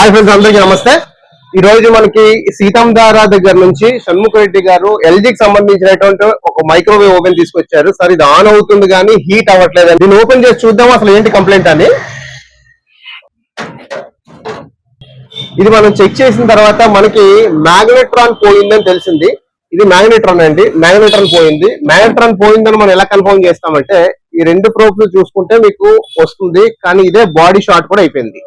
Hi friends, అందరికీ నమస్తే. ఈ రోజు మనకి సీతంధార దగ్గర నుంచి షణ్ముఖ రెడ్డి గారు ఎల్జీకి సంబంధించినటువంటి ఒక మైక్రోవేవ్ ఓవెన్ తీసుకొచ్చారు. సార్ ఇది ఆన్ అవుతుంది కానీ హీట్ అవ్వట్లేదు. దీన్ని ఓపెన్ చేసి చూద్దాం అసలు ఏంటి కంప్లైంట్ అని. ఇది మనం చెక్ చేసిన తర్వాత మనకి మ్యాగ్నెట్రాన్ పోయిందని తెలిసింది. ఇది మ్యాగ్నెట్రాన్ అండి, మ్యాగ్నెట్రాన్ పోయింది. మ్యాగ్నెట్రాన్ పోయిందని మనం ఎలా కన్ఫర్మ్ చేస్తామంటే ఈ రెండు ప్రోబ్స్ చూసుకుంటే మీకు వస్తుంది, కానీ ఇదే బాడీ షార్ట్ కూడా అయిపోయింది.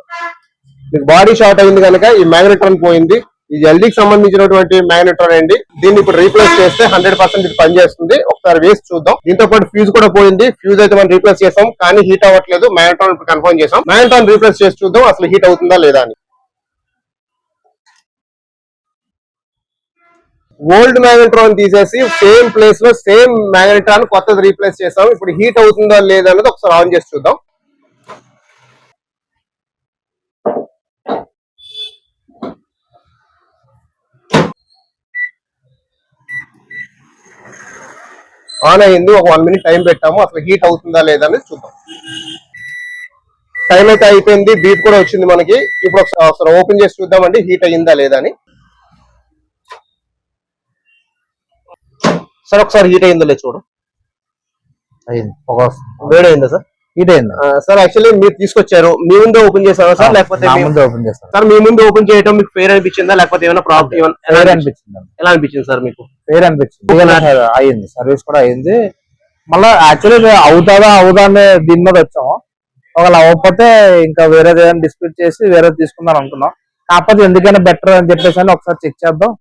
మీకు బాడీ షార్ట్ అయింది కనుక ఈ మ్యాగ్నెట్రాన్ పోయింది. ఇది ఎల్జీకి సంబంధించినటువంటి మ్యాగ్నెట్రాన్ అండి. దీన్ని ఇప్పుడు రీప్లేస్ చేస్తే 100% ఇది పనిచేస్తుంది. ఒకసారి వేసి చూద్దాం. దీంతో పాటు ఫ్యూజ్ కూడా పోయింది. ఫ్యూజ్ అయితే మనం రీప్లేస్ చేసాం కానీ హీట్ అవ్వట్లేదు. మ్యాగ్నెట్రాన్ ఇప్పుడు కన్ఫర్మ్ చేసాం. మ్యాగ్నెట్రాన్ రీప్లేస్ చేసి చూద్దాం అసలు హీట్ అవుతుందా లేదా అని. ఓల్డ్ మ్యాగ్నెట్రాన్ తీసేసి సేమ్ ప్లేస్ లో సేమ్ మ్యాగ్నెట్రాన్ కొత్తది రీప్లేస్ చేసాం. ఇప్పుడు హీట్ అవుతుందా లేదా అనేది ఒకసారి ఆన్ చేసి చూద్దాం. ఆన్ అయింది. ఒక 1 minute టైం పెట్టాము. అసలు హీట్ అవుతుందా లేదా అనేది చూద్దాం. టైం అయితే అయిపోయింది, బీప్ కూడా వచ్చింది మనకి. ఇప్పుడు ఒకసారి ఓపెన్ చేసి చూద్దామండి హీట్ అయ్యిందా లేదా అని. సార్ ఒకసారి హీట్ అయిందో లేదు చూడు. అయింది. వేడి అయిందా సార్? హీట్ అయింది సార్. యాక్చువల్లీ మీరు తీసుకొచ్చారు, మీ ముందే ఓపెన్ చేస్తారా సార్ లేకపోతే ఓపెన్ చేస్తాను సార్? మీ ముందు ఓపెన్ చేయడం మీకు ఫెయిర్ అనిపించిందా లేకపోతే ఏమైనా ప్రాబ్లం అనిపించింది? ఎలా అనిపించింది సార్ మీకు? ఫెయిర్ అనిపించింది. అయింది, సర్వీస్ కూడా అయింది. మళ్ళీ యాక్చువల్లీ అవుదా అనే దీని మీద వచ్చాము. ఒకవేళ అవ్వకపోతే ఇంకా వేరేది ఏదైనా డిస్ప్యూట్ చేసి వేరేది తీసుకుందాం అనుకున్నాం. కాకపోతే ఎందుకైనా బెటర్ అని చెప్పేసి అని ఒకసారి చెక్ చేద్దాం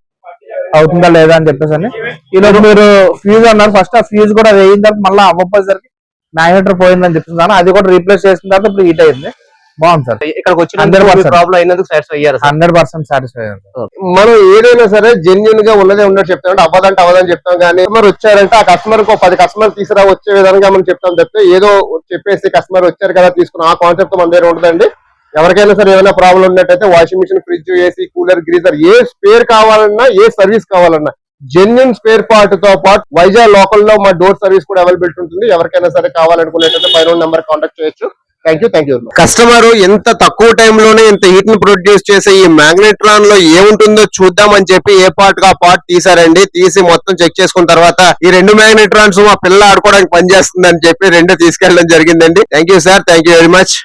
అవుతుందా లేదా అని చెప్పేసి అని. ఈలోపు మీరు ఫ్యూజ్ అన్నారు. ఫస్ట్ ఆ ఫ్యూజ్ కూడా వేయిన తర్వాత మళ్ళీ అవ్వకపోయేసరికి మ్యాగ్నెటర్ పోయిందని చెప్తున్నాను. అది కూడా రీప్లేస్ చేసిన తర్వాత ఇప్పుడు హీట్ అయింది. బాగుంది సార్. ఇక్కడికి వచ్చిన ప్రాబ్లం అయినందుకు సాటిస్ఫై అయ్యారు? 100% సాటిస్ఫై అయ్యారు. మనం ఏదైనా సరే జెన్యున్ గా ఉన్నదే ఉన్నట్టు చెప్తాం, అవ్వదంటే అవ్వదని చెప్తాం. కానీ కస్టమర్ వచ్చారంటే ఆ కస్టమర్ కు 10 కస్టమర్ తీసుకురా వచ్చే విధంగా మనం చెప్తాం తప్పితే ఏదో చెప్పేసి కస్టమర్ వచ్చారు కదా తీసుకున్నాం ఆ కాన్సెప్ట్ మన దగ్గర ఉంటుందండి. ఎవరికైనా సరే ఏమైనా ప్రాబ్లం ఉన్నట్టయితే washing machine, fridge, AC, cooler, geyser ఏ స్పేర్ కావాలన్నా ఏ సర్వీస్ కావాలన్నా జెన్యున్ స్పేర్ పార్ట్ తో పాటు వైజాగ్ లోకల్ లో మా డోర్ సర్వీస్ కూడా అవైలబిలిటీ ఉంటుంది. ఎవరికైనా సరే కావాలనుకునేటైతే పైన నెంబర్ కాంటాక్ట్ చేయొచ్చు. Thank you. కస్టమర్ ఎంత తక్కువ టైంలోనే ఇంత హీట్ ని ప్రొడ్యూస్ చేసే ఈ మ్యాగ్నెట్రాన్ లో ఏముంటుందో చూద్దామని చెప్పి ఏ పార్ట్ గా పార్ట్ తీసారండి. తీసి మొత్తం చెక్ చేసుకున్న తర్వాత ఈ 2 మ్యాగ్నెట్రాన్స్ మా పిల్ల ఆడుకోవడానికి పనిచేస్తుంది అని చెప్పి 2 తీసుకెళ్ళడం జరిగిందండి. Thank you sir, thank you very much.